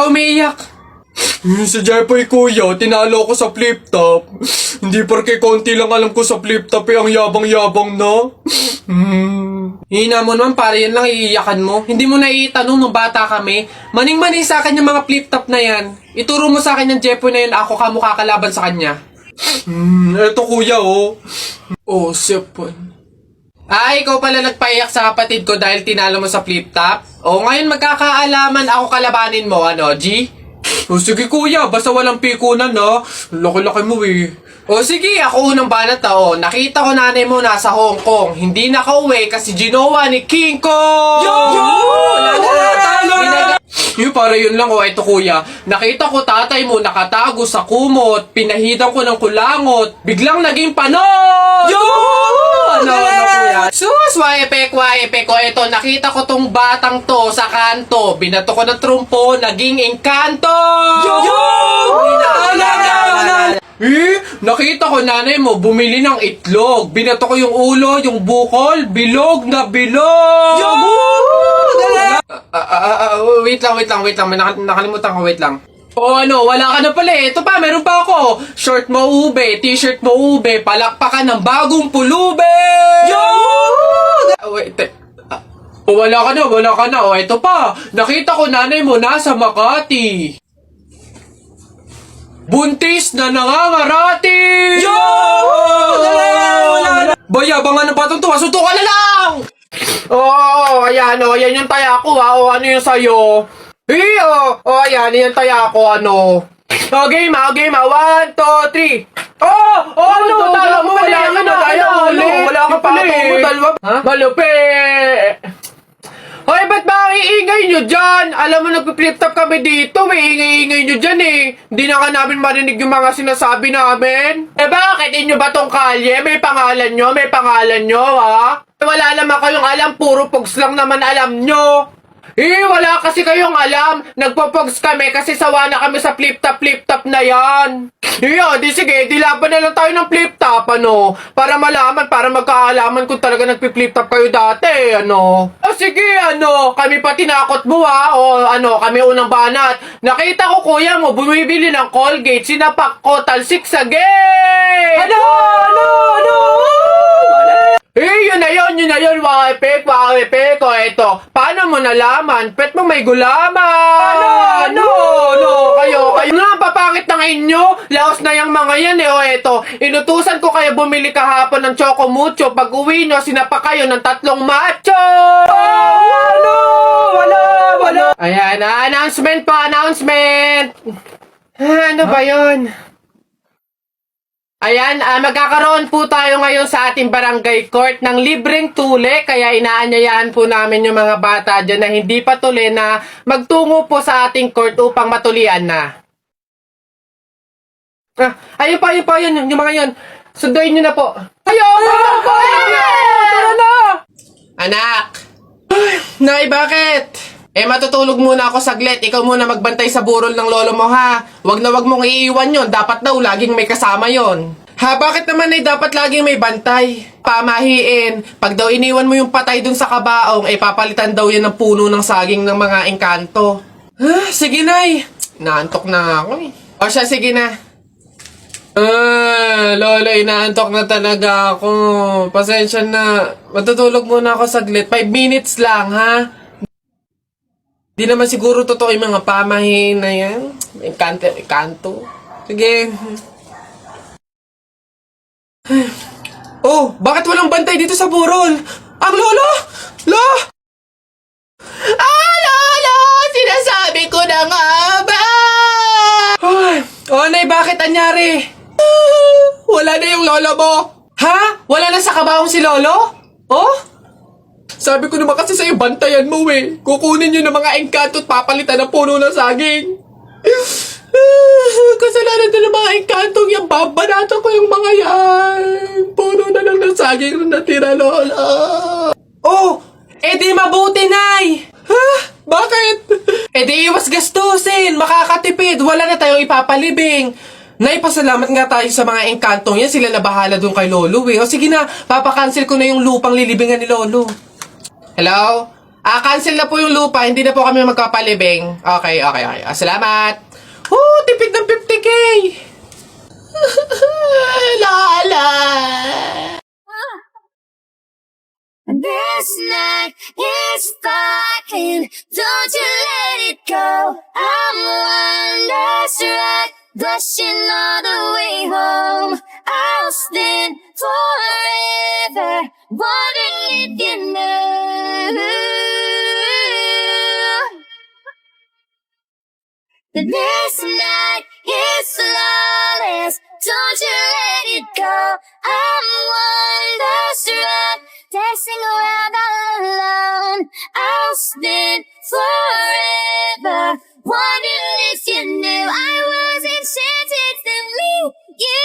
ka umiiyak? Si Jepoy kuya, tinalo ko sa flip top. Hindi porke konti lang alam ko sa flip top ang yabang-yabang na. Hina mo naman, para yan lang iiyakan mo. Hindi mo na itanong nung bata kami. Maning-maning sa akin yung mga flip top na yan. Ituro mo sa akin yung Jepoy na yun, ako kamukha kalaban sa kanya. Eto kuya oh. Oh, sipon. Ikaw pala nagpaiyak sa kapatid ko dahil tinalo mo sa flip top? Ngayon magkakaalaman ako kalabanin mo, ano, G? Sige kuya, basta walang pikunan na. Laki-laki mo eh. Sige, ako unang banat na. Nakita ko nanay mo nasa Hong Kong. Hindi nakauwi kasi ginawa ni King Kong! Para yun lang, ito kuya. Nakita ko tatay mo nakatago sa kumot. Pinahidan ko ng kulangot. Biglang naging panot! Kuya? Sus, waepek. Ito, nakita ko tong batang to sa kanto. Binato ko ng trumpo, naging engkanto! Nakita ko nanay mo bumili ng itlog. Binato ko yung ulo, yung bukol, bilog na bilog! Wait lang. May nakalimutan ko, wait lang. Wala ka na pala eh. Ito pa, meron pa ako. Short mo ube, t-shirt mo ube, palakpakan ng bagong pulube! Wala ka na. Ito pa, nakita ko nanay mo nasa Makati. Buntis na nangangarati! Bayabangan ng batang tuwa, suntukan na lang! Ayan yung taya ko ha. Ano yung sayo? Ayan yung taya ko, ano. Game ha. 1, 2, 3. Tala mo, wala ka na. Wala ka pala eh. Malupi. Hoy, ba't ba ang iingay nyo dyan? Alam mo, nagpi-flip top kami dito. May ingay-ingay nyo dyan eh. Hindi na ka namin marinig yung mga sinasabi namin. Bakit? Inyo ba tong kalye? May pangalan nyo, ha? Wala naman kayong alam. Puro pogs lang naman alam nyo. Wala kasi kayong alam. Nagpo-pogs kami kasi sawa na kami sa flip top na yan. Sige, laban na lang tayo ng flip top, ano? Para malaman, para magkaalaman kung talaga nagpi-flip top kayo dati, ano? Sige, kami pa tinakot mo, ha? Kami unang banat. Nakita ko, kuya mo, bumibili ng Colgate, sinapak ko, talsik sa gate! Yun na yun, wakipek. Ito, paano mo nalaman? Pet mo may gulaman! Kayo nga, papangit ng inyo. Laos na yung mga yan ito. Inutusan ko kayo bumili kahapon ng Choco Mucho. Pag uwi nyo, sinapa kayo ng 3 macho! Wala! Ayan, announcement. Ano ba yun? Ayan, magkakaroon po tayo ngayon sa ating barangay court ng libreng tule, kaya inaanyayahan po namin yung mga bata dyan na hindi pa tuli na magtungo po sa ating court upang matulian na. Ayun pa, yung mga yun. Sunduin nyo na po. Tara na! Anak! Nay, bakit? Matutulog muna ako saglit. Ikaw muna magbantay sa burol ng lolo mo, ha? Wag na wag mong iiwan yon. Dapat daw laging may kasama yon. Bakit naman ay dapat laging may bantay? Pamahiin. Pag daw iniwan mo yung patay dun sa kabaong, papalitan daw yan ng puno ng saging ng mga engkanto. Sige, Nay. Naantok na ako eh. Siya, sige na. Lolo, inaantok na talaga ako. Pasensya na. Matutulog muna ako saglit. 5 minutes lang, ha? Di naman siguro totoo yung mga pamahiin na yan. Kanto. Sige. Bakit walang bantay dito sa burol? Ang lolo! Lolo! Sinasabi ko na nga ba? Nay, bakit anyari? Wala na yung lolo mo. Ha? Wala na sa kabaong si lolo? Sabi ko naman kasi sa'yo, bantayan mo eh. Kukunin nyo ng mga engkanto at papalitan ng puno ng saging. Kasalanan na ng mga engkantong yan. Babanatan ko yung mga yan. Puno na lang ng saging na natira, lola. Di mabuti, Nay. Bakit? Di iwas gastusin. Makakatipid. Wala na tayong ipapalibing. Nay, pasalamat nga tayo sa mga engkantong yan. Sila na bahala dun kay lolo eh. Sige na, papakancel ko na yung lupang lilibingan ni lolo. Hello? Cancel na po yung lupa. Hindi na po kami magkapalibing. Okay. Salamat. Tipid ng 50K. Lala. This night is sparkling, don't you let it go. I'm one last ride, blushing all the way home. I'll stand forever, wondering if you knew that this night is flawless. Don't you let it go. I'm one last ride, dancing around all alone. I'll stand forever, wondering if you knew I was enchanted to meet you.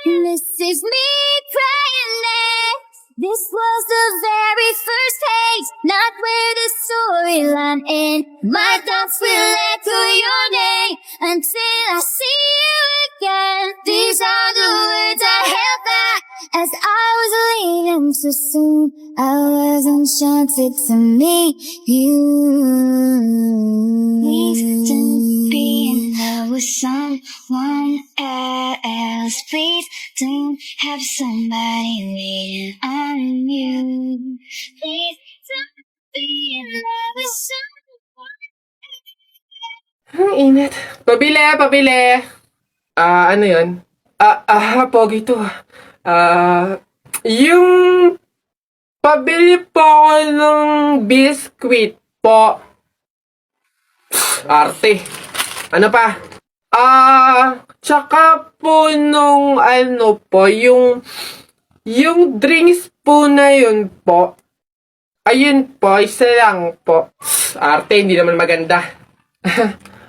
This is me crying next. This was the very first taste, not where the storyline ends. My thoughts will echo your name until I see you again. These are the words I held back as I was leaving so soon. I was enchanted to meet you. Please don't be in love with someone else. Please don't have somebody waiting on you. Please don't be in love with someone else. Ang init. Pabili. Ano yun? Pogi to. Yung pabili po ako ng biskwit po. Arte. Ano pa? Tsaka po nung ano po, yung drinks po na yun po. Ayun po, isa lang po. Arte, hindi naman maganda.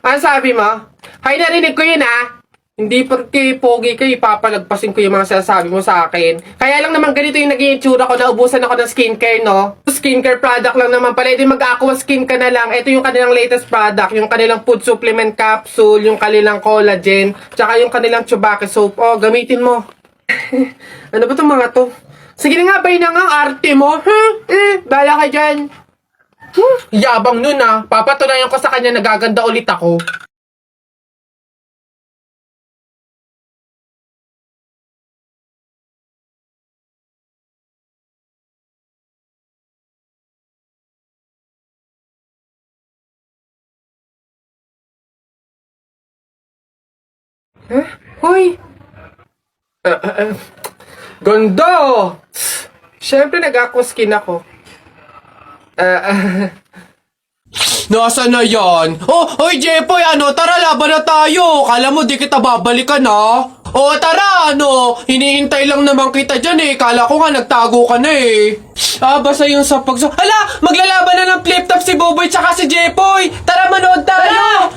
Ano sabi mo? Hay, narinig ko yun Hindi porque pogi kayo, ipapalagpasin ko yung mga sinasabi mo sa akin. Kaya lang naman ganito yung naging itsura ko, naubusan ako ng skincare, no? Skincare product lang naman pala, ito mag-aqua skin ka na lang. Ito yung kanilang latest product, yung kanilang food supplement capsule, yung kanilang collagen, tsaka yung kanilang Chubaki soap. Gamitin mo. Ano ba itong mga to? Sige na nga, bay na nga ang arte mo. Bala ka dyan. Yabang nun Papatunayan ko sa kanya, nagaganda ulit ako. Hoy! Ganda! Siyempre nag-aquaskin ako. Nasaan na yan? Hoy Jepoy, tara laban na tayo. Kala mo di kita babalikan tara, hinihintay lang naman kita dyan Kala ko nga nagtago ka na basta yung sa Hala, maglalaban na ng flip-top si Buboy tsaka si Jepoy. Tara, manood tayo!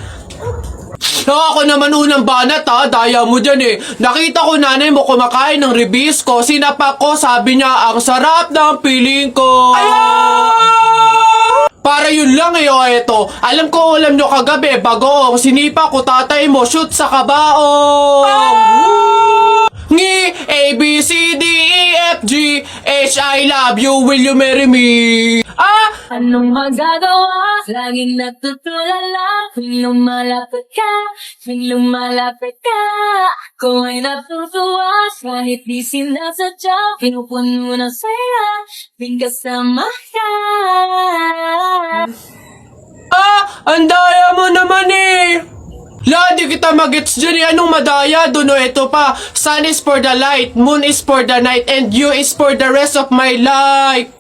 Ako naman unang banat daya mo dyan Nakita ko nanay mo kumakain ng ribisco. Sinapak ko, sabi niya, ang sarap ng piling ko. Para yun lang eto. Alam nyo kagabi, bagoong sinipa ko tatay mo, shoot sa kabaong. Ngi, A, B, C, D, E, F, G, H, I love you, will you marry me? Anong magagawa? Laging natutulala tuwing lumalapit ka Kung ay natutuwa kahit di sinasadya Pinupuno ng saya tuwing kasama ka Ang daya mo naman di kita magets dyan Anong madaya doon ito pa. Sun is for the light, moon is for the night, and you is for the rest of my life.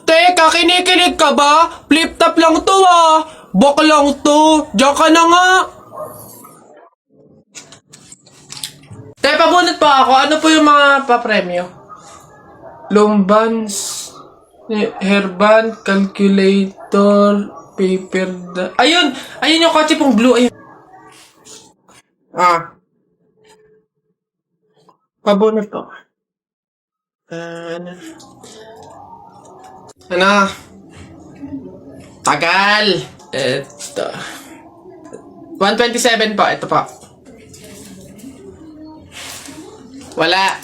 Teka, kinikilig ka ba? Flip-top lang to Bok lang to. Diyan ka na nga. Pabunot pa ako. Ano po yung mga papremyo? Lombans, hairband, calculator, Paper Ayun! Ayun yung kotse pong blue. Ayun. Pabunot to. Ano? Tagal! Ito. 127 po. Ito po. Wala.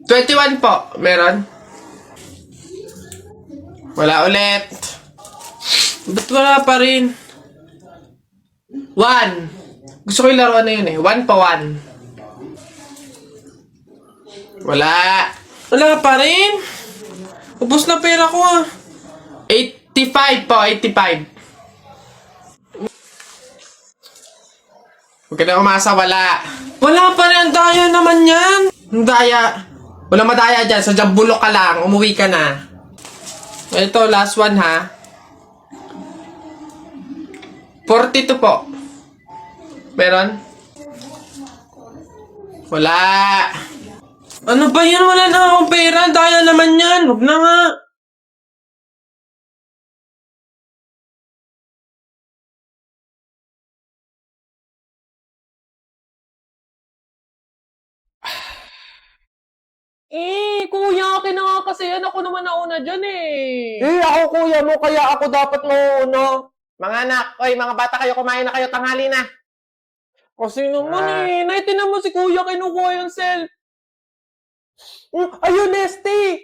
21 po. Meron? Wala ulit. Ba't wala pa rin? 1. Gusto ko yung laruan na yun eh. 1 pa 1. Wala. Wala pa rin. Ubus na pera ko ah. 85 po. 85. Huwag ka na umasa. Wala. Wala pa rin. Ang daya naman yan. Ang daya. Wala madaya dyan. Sa bulok ka lang. Umuwi ka na. Ito, last one ha. 42 po. Meron? Wala. Ano ba yan? Wala na akong pera. Daya naman yan. Huwag na nga. Kuya, akin na nga kasi yan. Ako naman nauna dyan eh. Ako kuya mo, kaya ako dapat mauna. Mga anak, oy, mga bata kayo, kumain na kayo, tanghali na. Kasi naman Nay, tinan mo si kuya, kinukuha yung cell. Ayun, Nesty!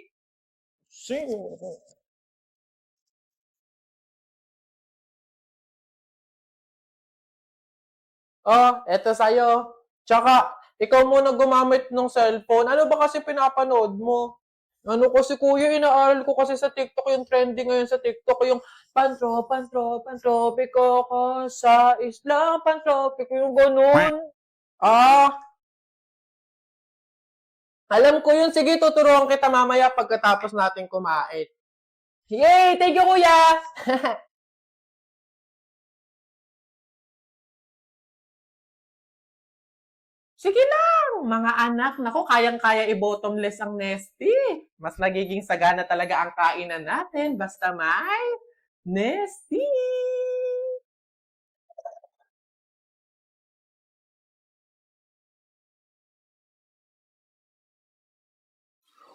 Eto sa'yo. Tsaka, ikaw muna gumamit ng cellphone. Ano ba kasi pinapanood mo? Ano kasi kuya, inaaral ko kasi sa TikTok yung trending ngayon sa TikTok, yung pantropiko ko sa isla, pantropiko yung ganun. Alam ko yun. Sige, tuturuan kita mamaya pagkatapos natin kumain. Yay! Thank you, kuya! Sige lang, mga anak. Naku, kayang-kaya i-bottomless ang Nesty. Mas nagiging sagana talaga ang kainan natin basta may Nesty.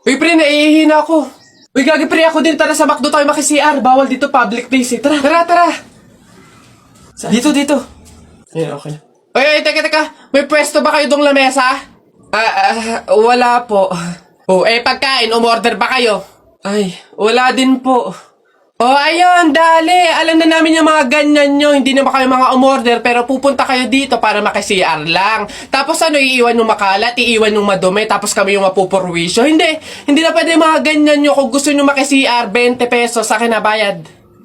Uy, pre, naiihi na ako. Uy, gagi, pre, ako din. Tara sa McDo tayo maki-CR. Bawal dito, public place eh. Tara, tara, tara. Dito, dito. Ayan, okay. Uy, teka. May pwesto ba kayo dong lamesa? Wala po. Pagkain, umorder ba kayo? Ay, wala din po. Ayun, dali. Alam na namin yung mga ganyan nyo. Hindi na ba kayo mga umorder, pero pupunta kayo dito para maki-CR lang. Tapos iiwan yung makalat, iiwan yung madumi, tapos kami yung mapupurwisyo. Hindi na pwede mga ganyan nyo. Kung gusto nyo maki-CR, 20 pesos, sa akin na bayad.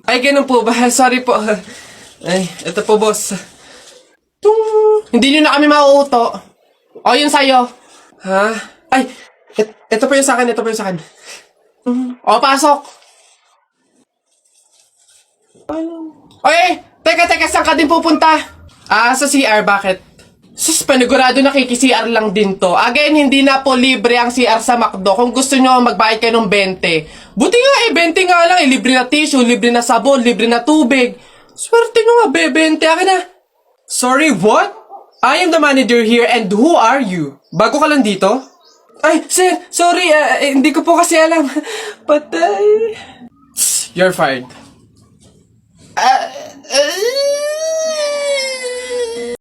Ay, ganun po ba? Sorry po. Ay, ito po, boss. Hindi nyo na kami mauuto. Yun sa'yo. Ha? Ay, ito po yung sa akin, pasok. Teka, saan ka din pupunta? Sa CR, bakit? Sus, panigurado nakiki-CR lang din to. Again, hindi na po libre ang CR sa McDo. Kung gusto nyo, magbayad kayo ng 20. Buti nga 20 nga lang. Libre na tissue, libre na sabon, libre na tubig. Swerte nyo nga, 20. Akin na. Sorry, what? I am the manager here and who are you? Bago ka lang dito? Ay, sir, sorry, hindi ko po kasi alam. Patay. You're fired.